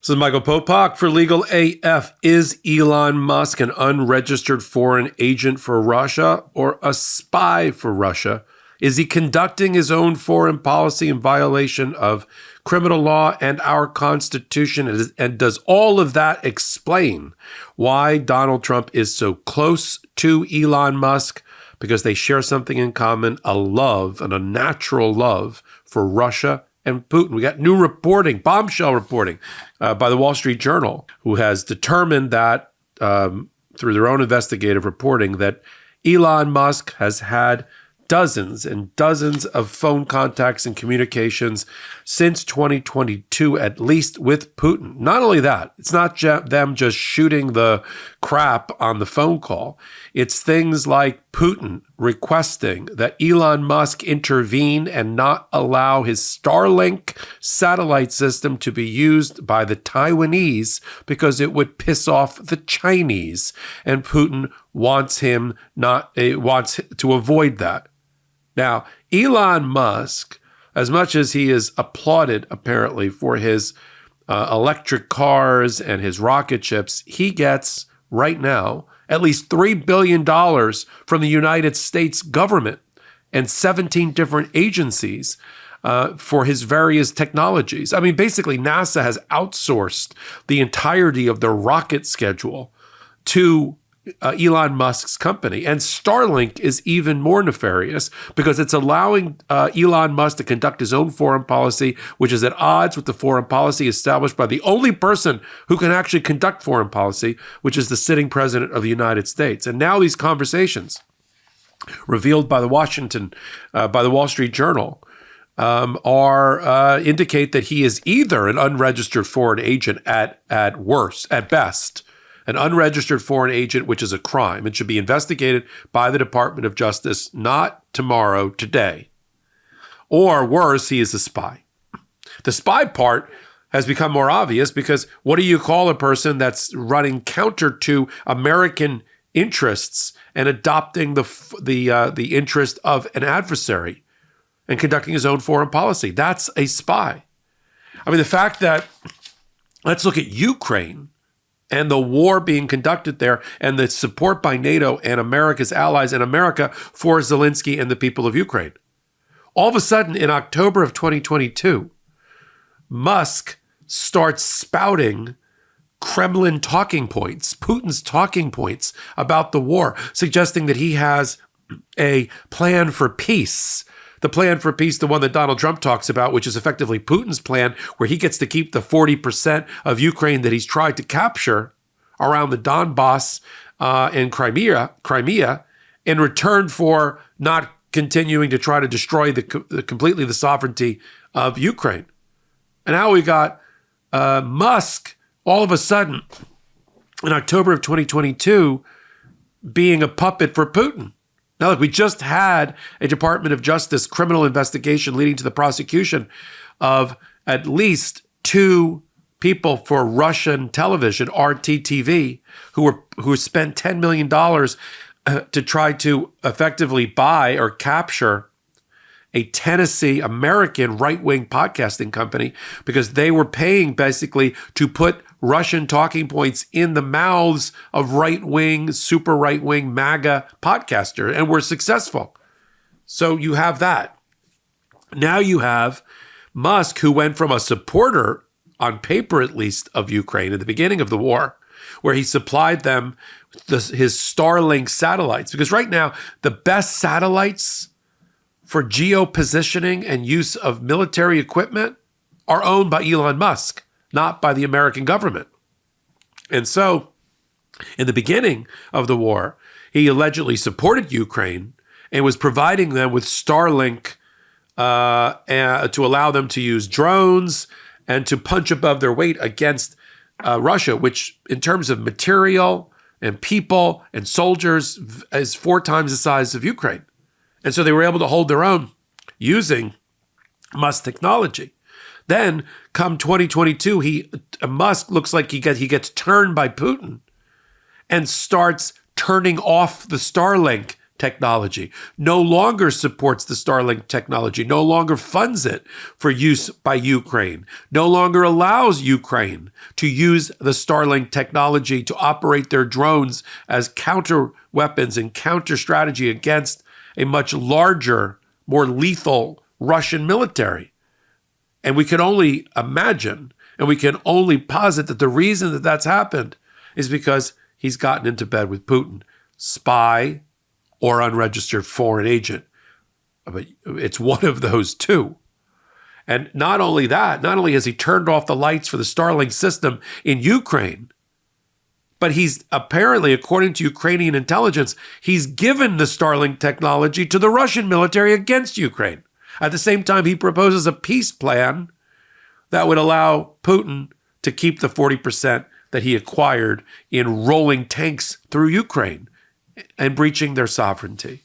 This is Michael Popok for Legal AF. Is Elon Musk an unregistered foreign agent for Russia or a spy for Russia? Is he conducting his own foreign policy in violation of criminal law and our Constitution? And does all of that explain why Donald Trump is so close to Elon Musk? Because they share something in common, a love and a natural love for Russia and Putin. We got new reporting, bombshell reporting by the Wall Street Journal, who has determined that through their own investigative reporting that Elon Musk has had dozens and dozens of phone contacts and communications since 2022, at least with Putin. Not only that, it's not them just shooting the crap on the phone call. It's things like Putin requesting that Elon Musk intervene and not allow his Starlink satellite system to be used by the Taiwanese because it would piss off the Chinese. And Putin wants to avoid that. Now, Elon Musk, as much as he is applauded apparently for his electric cars and his rocket ships, he gets right now at least $3 billion from the United States government and 17 different agencies for his various technologies. I mean, basically, NASA has outsourced the entirety of the rocket schedule to Elon Musk's company. And Starlink is even more nefarious because it's allowing Elon Musk to conduct his own foreign policy, which is at odds with the foreign policy established by the only person who can actually conduct foreign policy, which is the sitting president of the United States. And now these conversations revealed by the Wall Street Journal indicate that he is either an unregistered foreign agent at best, an unregistered foreign agent, which is a crime. It should be investigated by the Department of Justice, not tomorrow, today. Or worse, he is a spy. The spy part has become more obvious because what do you call a person that's running counter to American interests and adopting the interest of an adversary and conducting his own foreign policy? That's a spy. I mean, the fact that, let's look at Ukraine and the war being conducted there and the support by NATO and America's allies and America for Zelensky and the people of Ukraine. All of a sudden, in October of 2022, Musk starts spouting Kremlin talking points, Putin's talking points about the war, suggesting that he has a plan for peace. The plan for peace, the one that Donald Trump talks about, which is effectively Putin's plan, where he gets to keep the 40% of Ukraine that he's tried to capture around the Donbass and Crimea in return for not continuing to try to destroy completely the sovereignty of Ukraine. And now we got Musk all of a sudden in October of 2022 being a puppet for Putin. Now, look, we just had a Department of Justice criminal investigation leading to the prosecution of at least 2 people for Russian television, RTTV, who spent $10 million to try to effectively buy or capture a Tennessee American right-wing podcasting company because they were paying basically to put Russian talking points in the mouths of right-wing, super right-wing MAGA podcaster, and were successful. So you have that. Now you have Musk, who went from a supporter, on paper at least, of Ukraine at the beginning of the war, where he supplied them his Starlink satellites. Because right now, the best satellites for geopositioning and use of military equipment are owned by Elon Musk, not by the American government. And so, in the beginning of the war, he allegedly supported Ukraine and was providing them with Starlink to allow them to use drones and to punch above their weight against Russia, which in terms of material and people and soldiers is 4 times the size of Ukraine. And so they were able to hold their own using Musk technology. Then, come 2022, Musk looks like he gets turned by Putin and starts turning off the Starlink technology, no longer supports the Starlink technology, no longer funds it for use by Ukraine, no longer allows Ukraine to use the Starlink technology to operate their drones as counter weapons and counter strategy against a much larger, more lethal Russian military. And we can only imagine, and we can only posit that the reason that that's happened is because he's gotten into bed with Putin, spy or unregistered foreign agent. But it's one of those two. And not only that, not only has he turned off the lights for the Starlink system in Ukraine, but he's apparently, according to Ukrainian intelligence, he's given the Starlink technology to the Russian military against Ukraine. At the same time, he proposes a peace plan that would allow Putin to keep the 40% that he acquired in rolling tanks through Ukraine and breaching their sovereignty.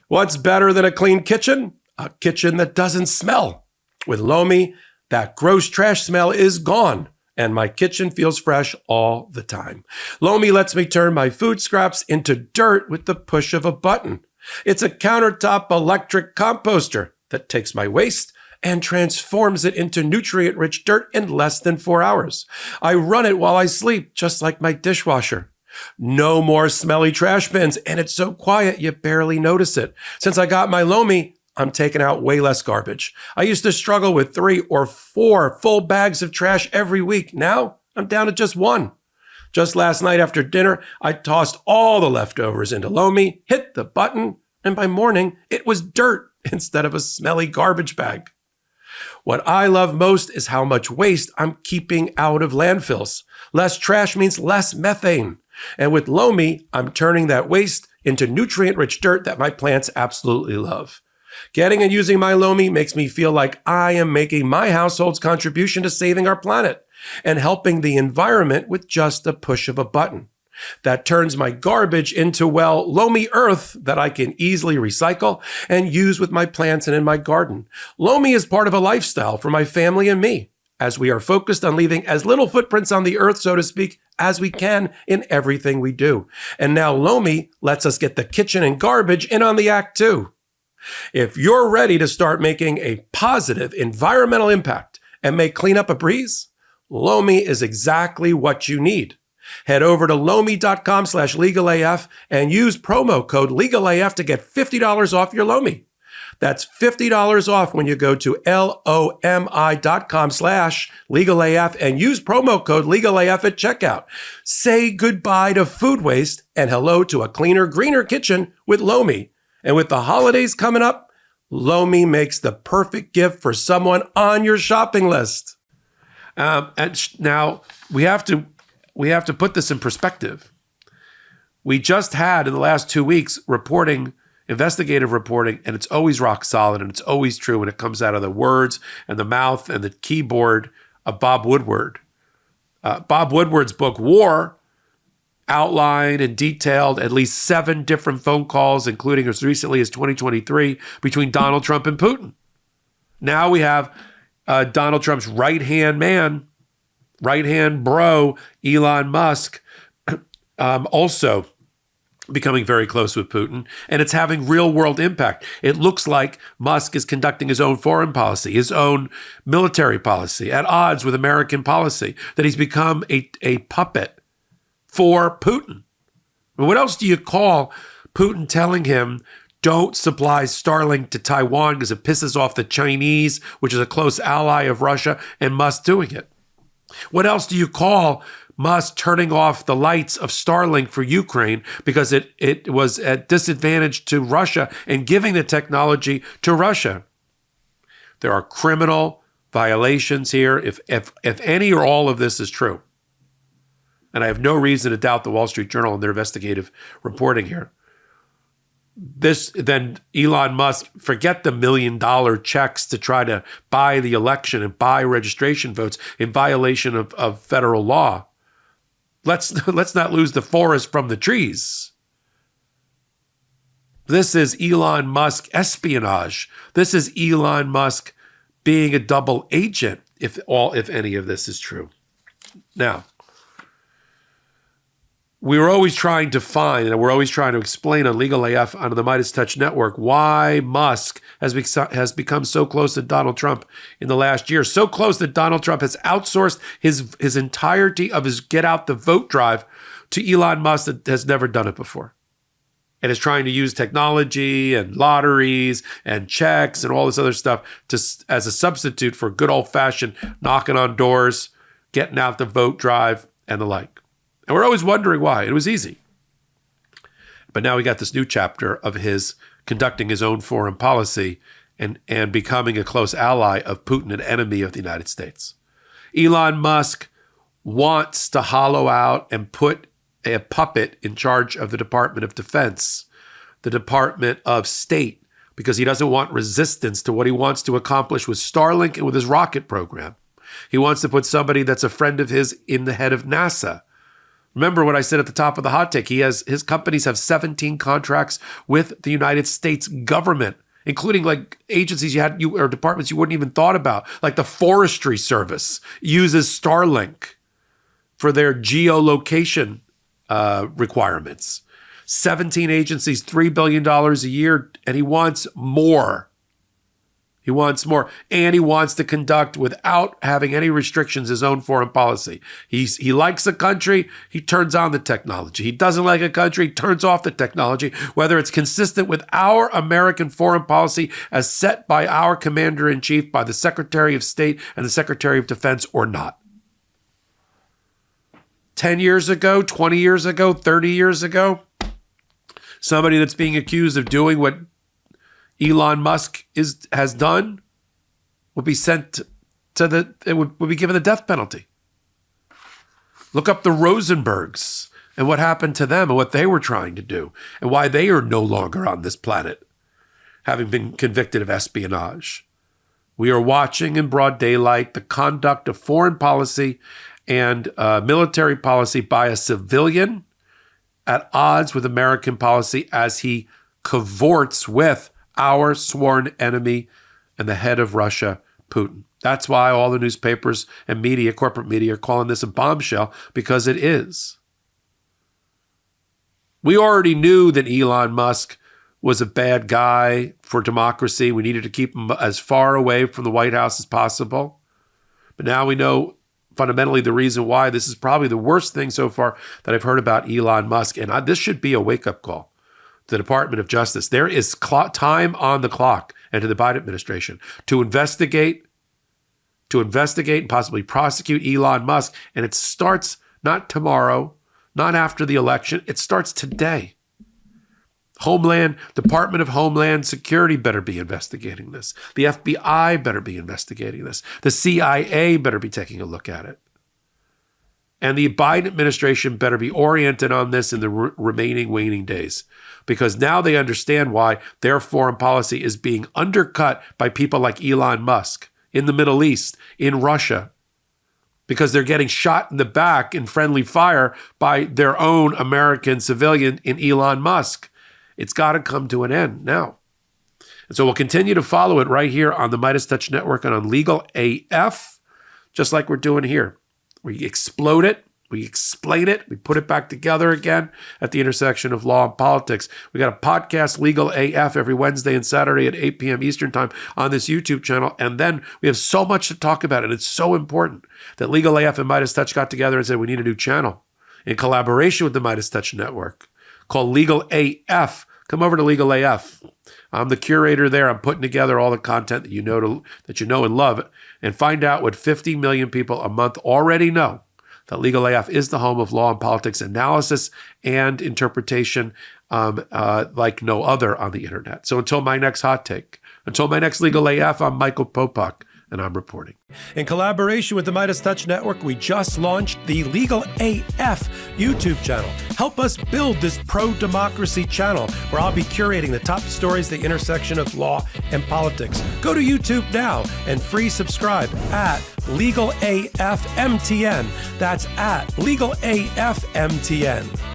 What's better than a clean kitchen? A kitchen that doesn't smell. With Lomi, that gross trash smell is gone, and my kitchen feels fresh all the time. Lomi lets me turn my food scraps into dirt with the push of a button. It's a countertop electric composter that takes my waste and transforms it into nutrient-rich dirt in less than 4 hours. I run it while I sleep, just like my dishwasher. No more smelly trash bins, and it's so quiet you barely notice it. Since I got my Lomi, I'm taking out way less garbage. I used to struggle with 3 or 4 full bags of trash every week. Now, I'm down to just 1. Just last night after dinner, I tossed all the leftovers into Lomi, hit the button, and by morning, it was dirt instead of a smelly garbage bag. What I love most is how much waste I'm keeping out of landfills. Less trash means less methane. And with Lomi, I'm turning that waste into nutrient-rich dirt that my plants absolutely love. Getting and using my Lomi makes me feel like I am making my household's contribution to saving our planet and helping the environment with just a push of a button. That turns my garbage into, well, Lomi earth that I can easily recycle and use with my plants and in my garden. Lomi is part of a lifestyle for my family and me, as we are focused on leaving as little footprints on the earth, so to speak, as we can in everything we do. And now Lomi lets us get the kitchen and garbage in on the act too. If you're ready to start making a positive environmental impact and make cleanup a breeze, Lomi is exactly what you need. Head over to lomi.com/legalaf and use promo code legalaf to get $50 off your Lomi. That's $50 off when you go to lomi.com/legalaf and use promo code legalaf at checkout. Say goodbye to food waste and hello to a cleaner, greener kitchen with Lomi. And with the holidays coming up, Lomi makes the perfect gift for someone on your shopping list. Now we have to put this in perspective. We just had in the last 2 weeks investigative reporting, and it's always rock solid and it's always true when it comes out of the words and the mouth and the keyboard of Bob Woodward. Bob Woodward's book, War, outlined and detailed at least 7 different phone calls, including as recently as 2023, between Donald Trump and Putin. Now we have Donald Trump's right-hand man, right-hand bro, Elon Musk, also becoming very close with Putin, and it's having real-world impact. It looks like Musk is conducting his own foreign policy, his own military policy, at odds with American policy, that he's become a puppet for Putin. What else do you call Putin telling him, don't supply Starlink to Taiwan because it pisses off the Chinese, which is a close ally of Russia, and Musk doing it? What else do you call Musk turning off the lights of Starlink for Ukraine because it was at disadvantage to Russia and giving the technology to Russia? There are criminal violations here, if any or all of this is true. And I have no reason to doubt the Wall Street Journal and their investigative reporting here. Then Elon Musk, forget the $1 million checks to try to buy the election and buy registration votes in violation of federal law. Let's not lose the forest from the trees. This is Elon Musk espionage. This is Elon Musk being a double agent, if any of this is true. Now, we were always trying to find, and we're always trying to explain on Legal AF on the MeidasTouch network why Musk has become so close to Donald Trump in the last year. So close that Donald Trump has outsourced his entirety of his get out the vote drive to Elon Musk that has never done it before. And is trying to use technology and lotteries and checks and all this other stuff as a substitute for good old-fashioned knocking on doors, getting out the vote drive, and the like. And we're always wondering why. It was easy. But now we got this new chapter of his conducting his own foreign policy and becoming a close ally of Putin, an enemy of the United States. Elon Musk wants to hollow out and put a puppet in charge of the Department of Defense, the Department of State, because he doesn't want resistance to what he wants to accomplish with Starlink and with his rocket program. He wants to put somebody that's a friend of his in the head of NASA. Remember what I said at the top of the hot take. His companies have 17 contracts with the United States government, including like agencies or departments you wouldn't even thought about, like the Forestry Service uses Starlink for their geolocation requirements. 17 agencies, $3 billion a year, and he wants more. He wants more, and he wants to conduct, without having any restrictions, his own foreign policy. He likes a country, he turns on the technology. He doesn't like a country, he turns off the technology, whether it's consistent with our American foreign policy as set by our commander-in-chief, by the Secretary of State and the Secretary of Defense, or not. 10 years ago, 20 years ago, 30 years ago, somebody that's being accused of doing what Elon Musk has done would be sent would be given the death penalty. Look up the Rosenbergs and what happened to them and what they were trying to do and why they are no longer on this planet, having been convicted of espionage. We are watching in broad daylight the conduct of foreign policy and military policy by a civilian at odds with American policy as he cavorts with our sworn enemy and the head of Russia, Putin. That's why all the newspapers and media, corporate media, are calling this a bombshell, because it is. We already knew that Elon Musk was a bad guy for democracy. We needed to keep him as far away from the White House as possible. But now we know fundamentally the reason why. This is probably the worst thing so far that I've heard about Elon Musk. And this should be a wake-up call to the Department of Justice. There is time on the clock, and to the Biden administration, to investigate and possibly prosecute Elon Musk. And it starts not tomorrow, not after the election. It starts today. Department of Homeland Security better be investigating this. The FBI better be investigating this. The CIA better be taking a look at it. And the Biden administration better be oriented on this in the remaining waning days, because now they understand why their foreign policy is being undercut by people like Elon Musk in the Middle East, in Russia, because they're getting shot in the back in friendly fire by their own American civilian in Elon Musk. It's got to come to an end now. And so we'll continue to follow it right here on the MeidasTouch Network and on Legal AF, just like we're doing here. We explode it, we explain it, we put it back together again at the intersection of law and politics. We got a podcast, Legal AF, every Wednesday and Saturday at 8 p.m. Eastern Time on this YouTube channel. And then we have so much to talk about, and it's so important that Legal AF and MeidasTouch got together and said we need a new channel in collaboration with the MeidasTouch Network called Legal AF. Come over to Legal AF. I'm the curator there. I'm putting together all the content that you know and love, and find out what 50 million people a month already know, that Legal AF is the home of law and politics analysis and interpretation like no other on the internet. So until my next hot take, until my next Legal AF, I'm Michael Popok, and I'm reporting. In collaboration with the MeidasTouch Network, we just launched the Legal AF YouTube channel. Help us build this pro-democracy channel where I'll be curating the top stories, the intersection of law and politics. Go to YouTube now and free subscribe at Legal AF MTN. That's at Legal AF MTN.